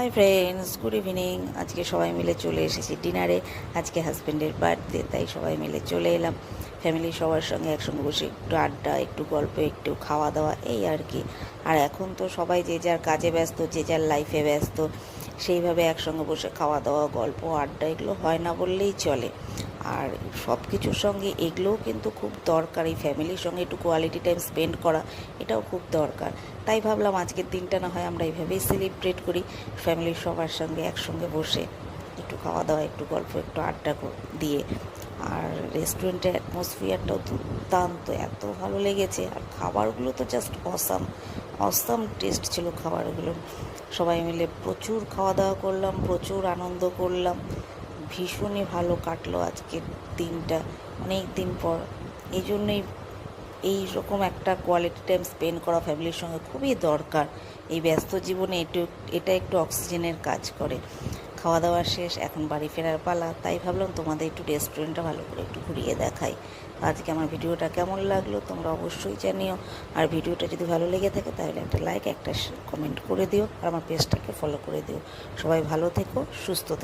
Hi friends, good evening. আজকে সবাই মিলে চলে এসেছি ডিনারে। আজকে হাজব্যান্ডের বার্থডে, তাই সবাই মিলে চলে এলাম। ফ্যামিলি সবার সঙ্গে একসঙ্গে বসে একটু আড্ডা, একটু গল্প, একটু খাওয়া দাওয়া, এই আর কি। আর এখন তো সবাই যে যার কাজে ব্যস্ত, যে যার লাইফে ব্যস্ত, সেইভাবে একসঙ্গে বসে খাওয়া দাওয়া, গল্প, আড্ডা এগুলো হয় না বললেই চলে। আর সব কিছুর সঙ্গে এগুলোও কিন্তু খুব দরকার। এই ফ্যামিলির সঙ্গে একটু কোয়ালিটি টাইম স্পেন্ড করা, এটাও খুব দরকার। তাই ভাবলাম আজকের দিনটা না হয় আমরা এইভাবেই সেলিব্রেট করি, ফ্যামিলির সবার সঙ্গে একসঙ্গে বসে একটু খাওয়া দাওয়া, একটু গল্প, একটু আড্ডা দিয়ে। আর রেস্টুরেন্টের অ্যাটমসফিয়ারটাও দুর্দান্ত, এত ভালো লেগেছে। আর খাবারগুলো তো জাস্ট অসাম অসাম টেস্ট ছিল খাবারগুলো। সবাই মিলে প্রচুর খাওয়া দাওয়া করলাম, প্রচুর আনন্দ করলাম। ভীষণই ভালো কাটলো আজকের দিনটা, অনেক দিন পর। এই জন্যই এই রকম একটা কোয়ালিটি টাইম স্পেন্ড করা ফ্যামিলির সঙ্গে খুবই দরকার। এই ব্যস্ত জীবনে এটা একটু অক্সিজেনের কাজ করে। খাওয়া দাওয়া শেষ, এখন বাড়ি ফেরার পালা। তাই ভাবলাম তোমাদের একটু রেস্টুরেন্টটা ভালো করে একটু ঘুরিয়ে দেখাই। আজকে আমার ভিডিওটা কেমন লাগলো তোমরা অবশ্যই জানিও। আর ভিডিওটা যদি ভালো লেগে থাকে তাহলে একটা লাইক, একটা কমেন্ট করে দিও। আর আমার পেজটাকে ফলো করে দিও। সবাই ভালো থেকো, সুস্থ থেকো।